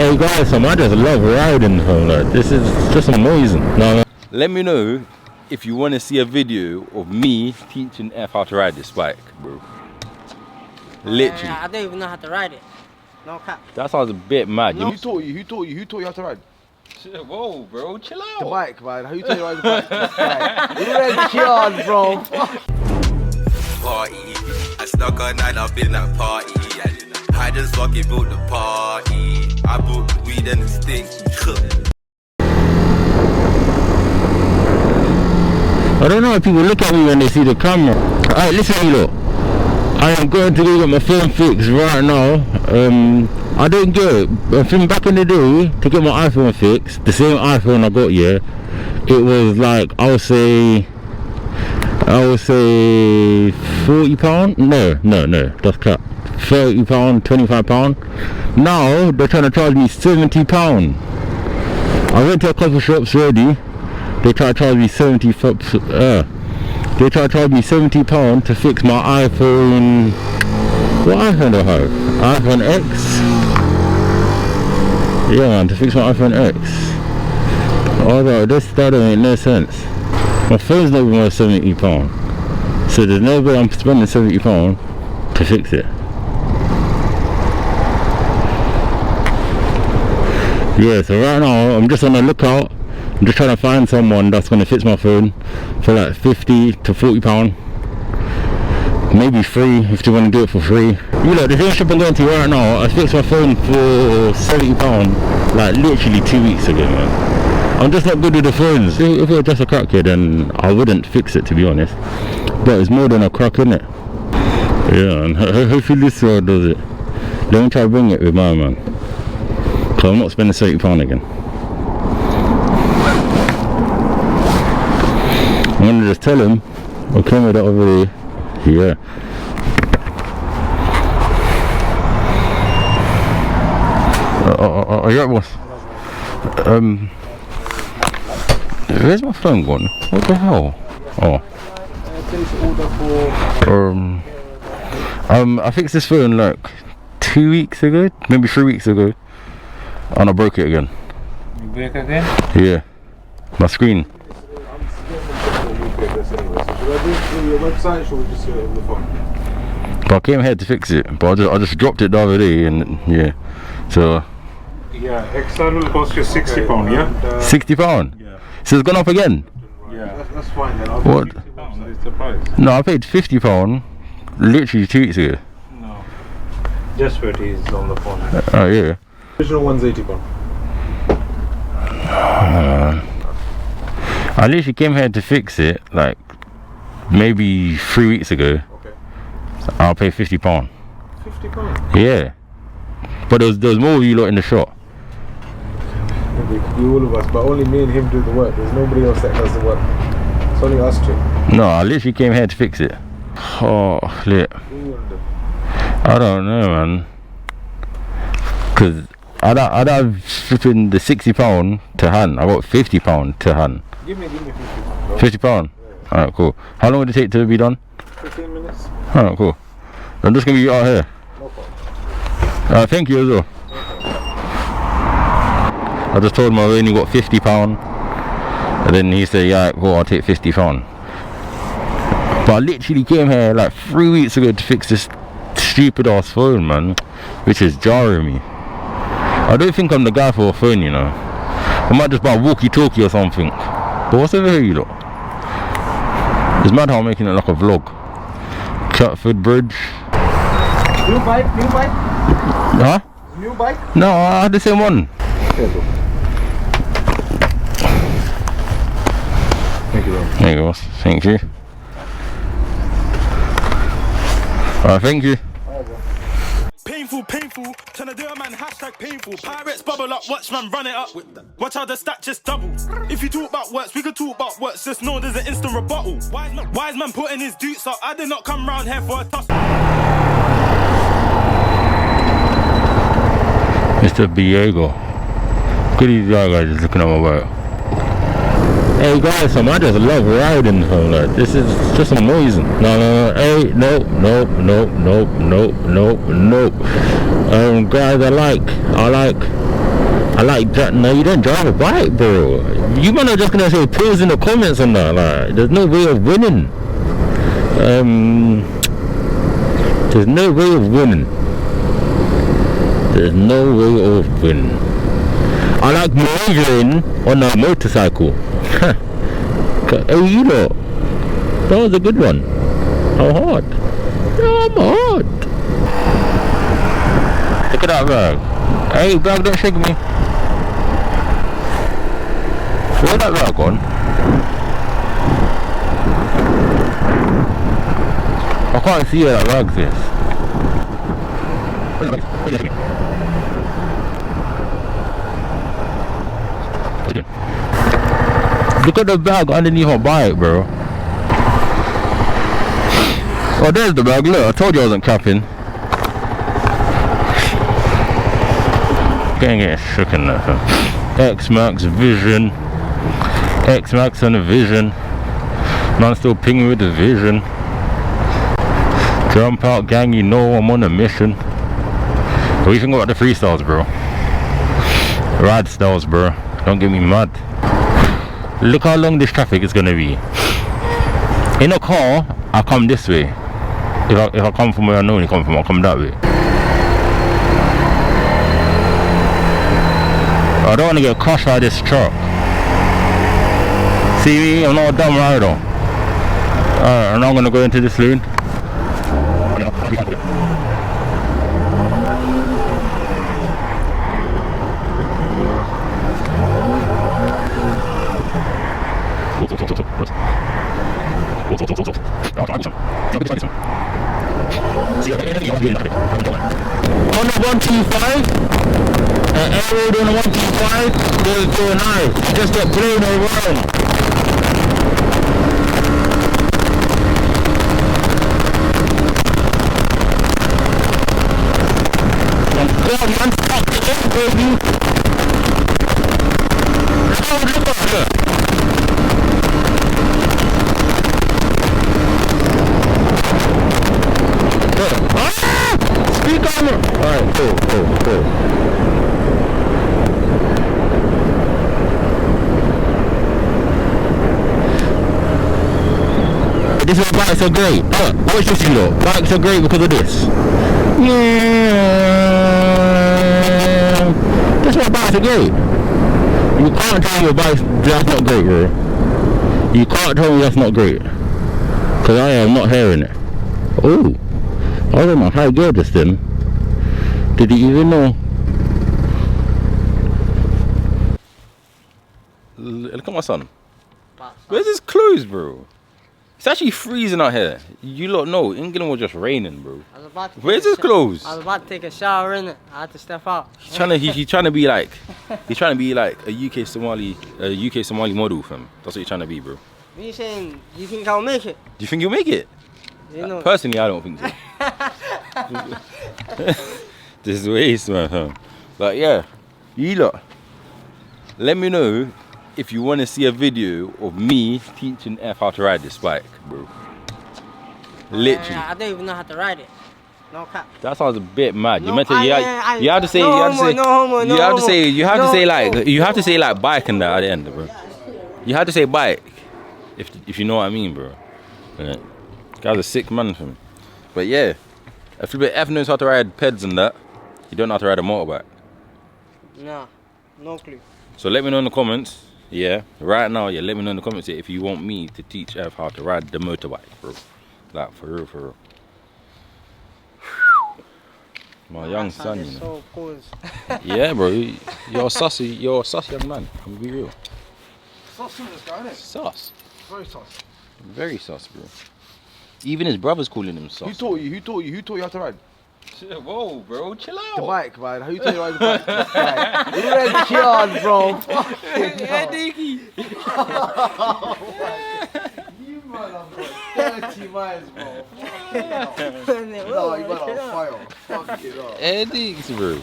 Hey guys, I just love riding, like, this is just amazing. No. Let me know if you want to see a video of me teaching F how to ride this bike, bro. Literally. I don't even know how to ride it. No cap. That sounds a bit mad. No. Who taught you? Who taught you how to ride? Whoa, bro, chill out. The bike, man. Who taught you how to ride the bike? You ready, Kian, bro? Party. I stuck a night up in that party. I just fucking built the party. I bought the weed and the stink. I don't know how people look at me when they see the camera. Alright, listen to me, look. I am going to go get my phone fixed right now. I didn't get it. From back in the day, to get my iPhone fixed, the same iPhone I got, yeah, it was like, I would say £40. No, that's crap. £30, £25. Now they're trying to charge me £70. I went to a couple shops already. They try to charge me £70 to fix my iPhone. What iPhone do I have? iPhone X. Yeah, man, to fix my iPhone X. Although that don't make no sense. My phone's not even worth £70, so there's no way I'm spending £70 to fix it. Yeah, so right now I'm just on the lookout. I'm just trying to find someone that's going to fix my phone for like £50 to £40. Maybe free if they want to do it for free. You know, the same shop I'm going to right now, I fixed my phone for £70 like literally 2 weeks ago, man. I'm just not good with the phones. If it was just a crackhead, then I wouldn't fix it, to be honest. But it's more than a crack, isn't it? Yeah, and hopefully this one does it. Let me try to bring it with my man. Cause I'm not spending £70 again. I'm gonna just tell him I'll come with it over there. Yeah. Are you right, boss? Where's my phone gone? What the hell? Oh. I fixed this phone like 2 weeks ago, maybe 3 weeks ago, and I broke it again. You break again? Yeah. My screen. But I came here to fix it, but I just dropped it the other day, and yeah. So. Yeah, XR will cost you £60, yeah? £60? Yeah. So it's gone up again? Yeah. That's fine then. What? £60 is the price. No, I paid £50 literally 2 weeks ago. No. Just what he is on the phone. Oh yeah. Original one's £80. I literally came here to fix it like maybe 3 weeks ago. Okay. I'll pay £50. £50? Yeah. But there was more of you lot in the shop. We could do all of us, but only me and him do the work. There's nobody else that does the work. It's only us two. No, I literally came here to fix it. Oh, lit. I don't know, man. Cause I'd have flipping the £60 to hand. I got £50 to hand. Give me £50. £50? Yeah. Alright, cool. How long would it take to be done? 15 minutes. Alright, cool. I'm just gonna be out here. No problem. Thank you as well. I just told him I only got £50, and then he said, yeah, cool, I'll take £50. But I literally came here like 3 weeks ago to fix this stupid ass phone, man, which is jarring me. I don't think I'm the guy for a phone, you know. I might just buy a walkie-talkie or something. But what's over here, you lot? It's mad how I'm making it like a vlog. Catford Bridge. New bike? Huh? New bike? No, I had the same one. Thank you very much. There you go, boss. Thank you. Alright, thank you. Painful, tryna do a man, hashtag painful. Pirates bubble up, watch man run it up. Watch how the stat just doubles. If you talk about works, we could talk about works. Just know there's an instant rebuttal. Wise man putting his dukes up. I did not come round here for a toss. Mr. Diego. Good evening, guys, just looking at my work. Hey guys, I just love riding, like, this is just amazing. No, hey, no. Guys, I like like that. No, you don't drive a bike, bro. You man are just gonna say pills in the comments and that. Like, there's no way of winning. There's no way of winning. There's no way of winning. I like maneuvering on a motorcycle. Oh, you know, that was a good one. How hard? Yeah, I'm hard. Look at that bag. Hey, bag, don't shake me. Where's that bag gone? I can't see where that bag's is. Look at the bag underneath my bike, bro. Oh, there's the bag. Look, I told you I wasn't capping. Can't get shook in that. X-Max Vision. X-Max and a Vision. Man still pinging with the Vision. Jump out, gang, you know I'm on a mission. What do you think about the freestyles, bro? Ride styles, bro. Don't get me mad. Look how long this traffic is gonna be. In a car, I come this way. If I come from where I normally come from, I'll come that way. I don't want to get crushed by this truck. See me? I'm not a dumb rider. Alright, I'm not gonna go into this lane. On the 125, air on the 125, goes to a knife. Just get blown around. God, man, fuck the end, baby. Look at her. Speak on it. Alright, cool. This is why bikes are great. Look, watch this video. Bikes are great because of this. Yeah. That's why bikes are great. You can't tell me your bike's that's not great, bro. You can't tell me that's not great. Because I am not hearing it. Oh. I was on my high gear just then. Did he even know? Look at my son. Where's his clothes, bro? It's actually freezing out here. You lot know, England was just raining, bro. Where's his clothes? I was about to take a shower in it. I had to step out. He's trying to be like a UK Somali model, fam. That's what he's trying to be, bro. What are you saying? Do you think I'll make it? Do you think you'll make it? You know. Personally, I don't think so. This is waste, man. Huh? But yeah, you lot, let me know if you want to see a video of me teaching F how to ride this bike, bro. Literally. I don't even know how to ride it. No cap. That sounds a bit mad. No, you meant to. You have to say. You have to say like bike and that at the end, bro. You have to say bike, if you know what I mean, bro. Yeah. Guy's a sick man for me. But yeah, if F knows how to ride peds and that, he don't know how to ride a motorbike. Nah, no clue. So let me know in the comments. Yeah, right now. Yeah, let me know in the comments if you want me to teach F how to ride the motorbike, bro. Like for real. My young son, you know. So cool. Yeah, bro. You're a sus young man. I'm gonna be real. Sus in this guy, innit? Sus. Very sus. Very sus, bro. Even his brother's calling him sus. Who taught you how to ride? Whoa, bro, chill out. The bike, man. Who taught you how to ride the bike? You read Kian, bro. Yeah, Diggy. You man are 30 miles, bro. No, you man on fire. Fuck it up. Eddie's, bro.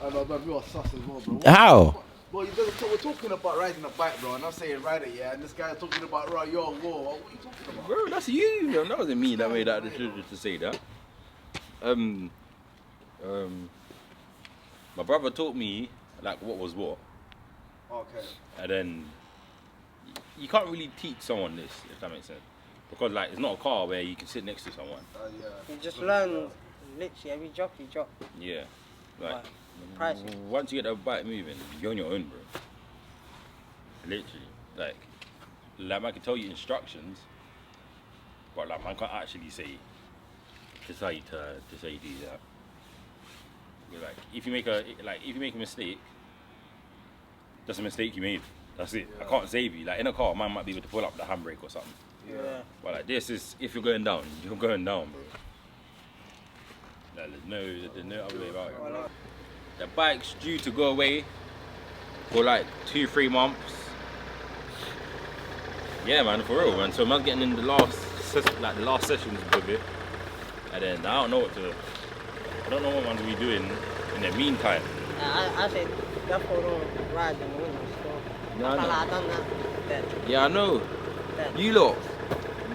I know, man, you are sus as well, bro. How? Well, we're talking about riding a bike, bro, and I'm saying ride it, yeah, and this guy's talking about, right, yo, whoa, what are you talking about? Bro, that's you. That wasn't me that made that decision to say that. My brother taught me like what was what. Okay. And then you can't really teach someone this, if that makes sense. Because like it's not a car where you can sit next to someone. You just learn literally every drop you drop. Yeah. Like pricing. once you get the bike moving, you're on your own, bro. Literally. Like I can tell you instructions, but like I can't actually say this how you do that. You're like if you make a mistake, that's a mistake you made. That's it. I can't save you. Like in a car, man might be able to pull up the handbrake or something. Yeah. But like this is if you're going down, you're going down, bro. Like, there's no other way about it. Bro. The bike's due to go away for like 2-3 months. Yeah, man, for real, man. So man's getting in the last sessions with it, and then I don't know what man's be doing in the meantime. I said, therefore don't ride in the window. So I done that. Yeah, I know. You lot,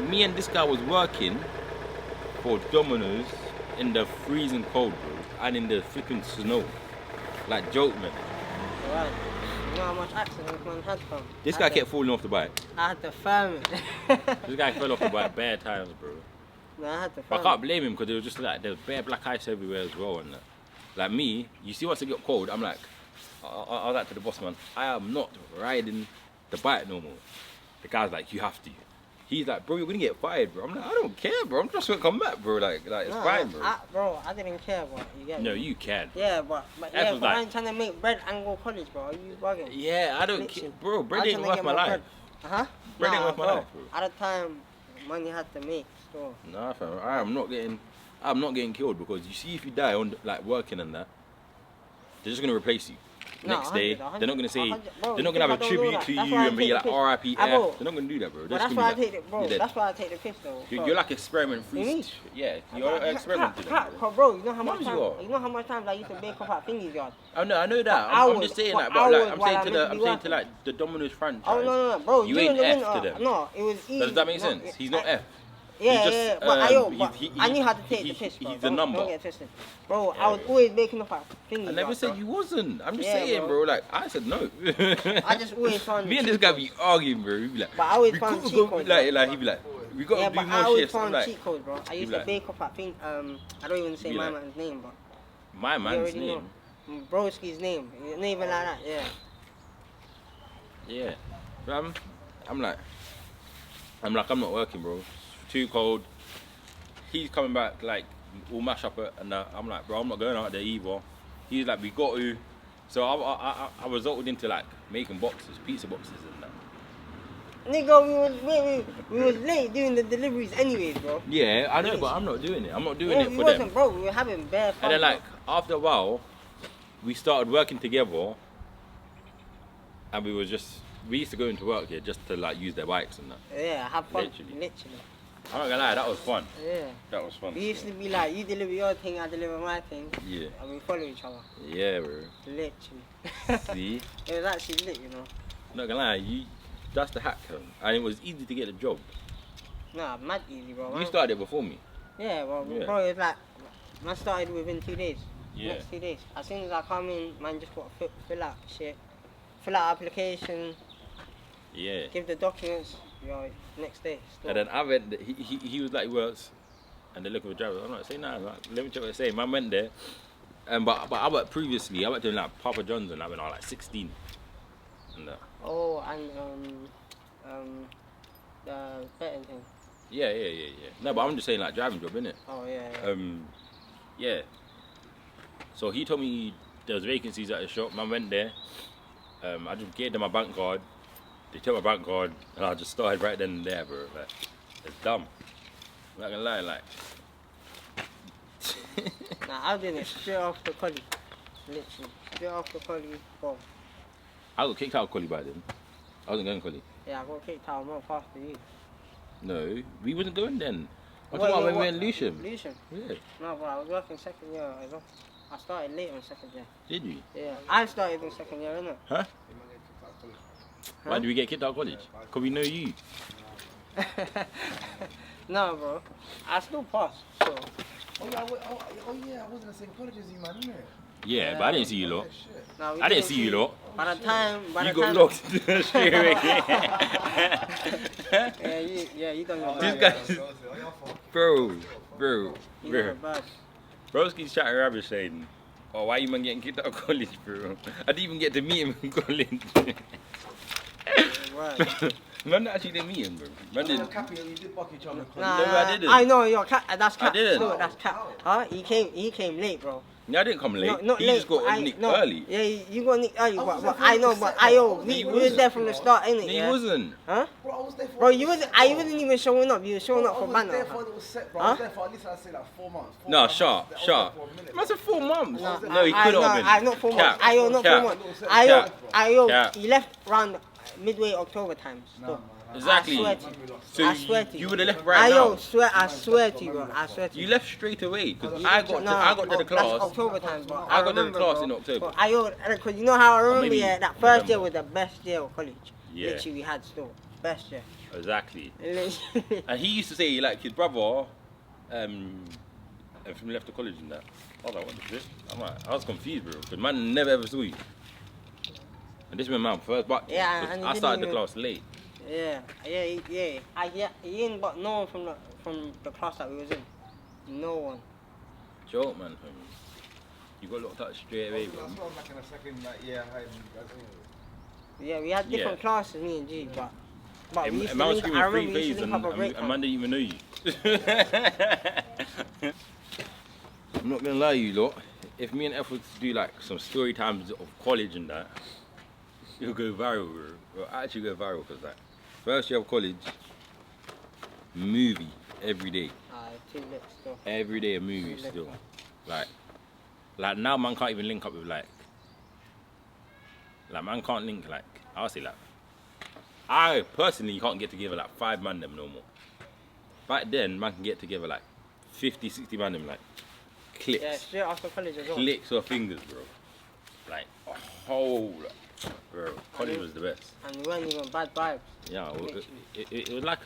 me and this guy was working for Domino's in the freezing cold, bro, and in the freaking snow. Like joke, man. Right. You know how much accidents man had from? This guy kept falling off the bike. I had to firm it. This guy fell off the bike bare times, bro. No, I had to But firm I can't blame him because there was just like there's bare black ice everywhere as well, and like me, you see once it got cold, I'm like, I was like to the boss man, I am not riding the bike no more. The guy's like, you have to. He's like, bro, you're gonna get fired, bro. I'm like, I don't care, bro. I'm just gonna come back, bro. Like it's fine, bro. I didn't care, but you get me. No, you can. Yeah, but I'm trying to make bread and go college, bro. Are you bugging? Yeah, I don't care, bro. Bread ain't worth my life. Huh? Bread ain't worth my life, bro. At the time, money had to make, so. Nah, fam. I'm not getting killed because you see, if you die on like working and that, they're just gonna replace you. Next day, they're not gonna say, they're not gonna have a tribute to you and be like RIP F. They're not gonna do that, bro. That's why I take it, bro. That's why I take the piss, though. You're like experiment free. Yeah, you're experimenting. Bro, you know how much time I used to bake up at Thingy's yard. I know that. I'm just saying that, but like, I'm saying to like the Domino's franchise. Oh no, bro. You ain't F to them. No, it was easy. Does that make sense? He's not F. Yeah, but I knew how to take the piss, bro. He's the number. Don't get twisted. Bro, I was always making up at Thingy's. I never said you wasn't. I'm just saying, bro. Like, I said no. I just always found me and this guy be arguing, bro. He'd be like, but I always found cheat codes. Like, he'd be like, we gotta do more shifts. I always found cheat codes, bro. I used to bake up at I don't even say my man's name, but. My man's name? Broski's name. Not even like that, yeah. Yeah. But I'm like, I'm not working, bro. Too cold. He's coming back like all mash up and I'm like, bro, I'm not going out there either. He's like, we got to. So I resulted into like making pizza boxes and that. Nigga, we was late doing the deliveries anyways, bro. Yeah, I know, but I'm not doing it. I'm not doing it for them. Bro, we were having bare fun. And then like after a while, we started working together, and we used to go into work here just to like use their bikes and that. Yeah, have fun. Literally. I'm not gonna lie, that was fun. Yeah. That was fun. We used to be like, you deliver your thing, I deliver my thing. Yeah. And we follow each other. Yeah, bro. Literally. See? It was actually lit, you know. Not gonna lie, that's the hack, and it was easy to get a job. Nah, mad easy, bro. You started before me. Yeah, well, bro, it was like, I started within 2 days. Yeah. Next 2 days. As soon as I come in, man, just got to fill out shit. Fill out application. Yeah. Give the documents. Yo, next day. And then I went. He was like, works, and they're looking for drivers. I'm like, say nah, like, let me check what they say. Man went there, but I worked previously. I worked in like Papa John's and that when I was like 16. And oh, and the betting thing. Yeah. No, but I'm just saying like driving job, innit? Oh yeah. Yeah. So he told me there was vacancies at the shop. Man went there. I just gave them my bank card. They took my bank card, and I just started right then and there, bro. Like, it's dumb. I'm not gonna lie, like. Nah, I did it straight off the collie. Literally, straight off the collie. Boom. I got kicked out of collie by then. I wasn't going collie. Yeah, I got kicked out a month after you. No, we wasn't going then. I'm talking about when we were in Lewisham. Lewisham? Yeah. No, but I was working second year as well. I started late on second year. Did you? Yeah, I started in second year, innit? Huh? Why did we get kicked out of college? Because we know you. No, bro. I still passed, so. Oh yeah, I wasn't the same college as you, man, innit? Yeah, but I didn't see you lot. Nah, No, we I didn't see you lot. By the time, You got locked straight away. you done your This bad. guy, bro. You done your bad. Broski's chatting rubbish saying, "Oh, why you man getting kicked out of college, bro? I didn't even get to meet him in college." Right. Man actually didn't meet him, bro. Man didn't. You did buck each other. Nah, No, I didn't. I know your cat. That's cat. I didn't. No, that's cat. Huh? He came late, bro. No, I didn't come late. No, not He late. just got nicked no, early. Yeah, you got nicked early, but I know, but we were there from the start, innit? No, he Yeah? wasn't. Huh? Bro, I was there for. Bro, you wasn't even showing up. You were showing up for I was there banter. for a little set, bro. I Huh? was there for at least I'd say like 4 months. No, shut up. Man said 4 months. No, he could have been. I not 4 months. Cap, Not cap, 4 months. cap. He left around midway October time. Still. Exactly. I swear to you. So I swear to you would have left right I now. swear to you, bro. I swear to you. You left straight away because I got to the That's class. October time, bro. I got to the remember, class bro. in October. Because you know how I remember, maybe yeah, that first year November. was the best year of college. Yeah. Literally, we had still best year. Exactly. Literally. And he used to say like his brother, from left to college and that. I was like, what the shit? I was confused, bro. Because man never ever saw you. And this was my first, but Yeah, and he I didn't started the even- class late. Yeah. He didn't got no one from the class that we was in. No one. Joke, man. Fam. You got locked up straight away, bro. That's what I was like in the second like, year hiding you guys anyway. Yeah, we had different Yeah. closses, me and G, but we used And to man was link, screaming I 3 remember we used phase to link and up a break man time. didn't even know you. I'm not gonna lie to you lot, if me and F was to do like some story times of college and that, it'll go viral, bro. It'll actually go viral because like, first year of college, movie every day. Too lit still. Every day a movie still. Like now man can't even link up with like man can't link like, I'll say like, I personally can't get together like 5 man them no more. Back then man can get together like 50, 60 man them like clicks. Yeah, straight after college as well. Clicks or fingers, bro. Like a whole, bro. College was the best. And we weren't even bad vibes. Yeah, it was like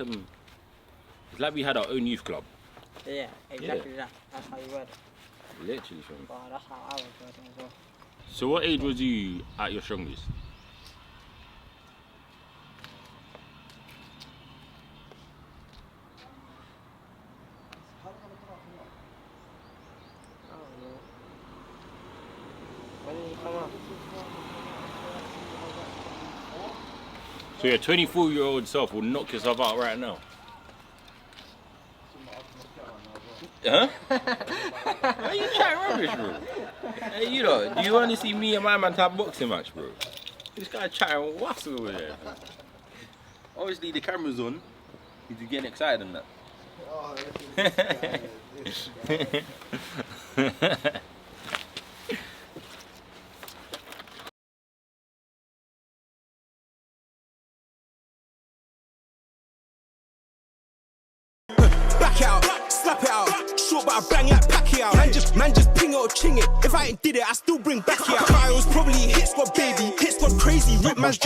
it's like we had our own youth club. Yeah, exactly that. That's how you were. Literally, from. Wow, that's how I was working as well. So what age was you at your strongest? I don't know. When did you come up? So your 24-year-old self will knock yourself out right now. Huh? Why are you chatting rubbish, bro? Hey, you know, do you want to see me and my man have boxing match, bro? This guy chatting what's over there. Obviously the camera's on. He's getting excited and that. Back out, slap it out. Short but I bang like Pacquiao. Man just ping it or ching it. If I ain't did it, I still bring back out. Kyle's probably hit squad baby, hit squad crazy, rip man's.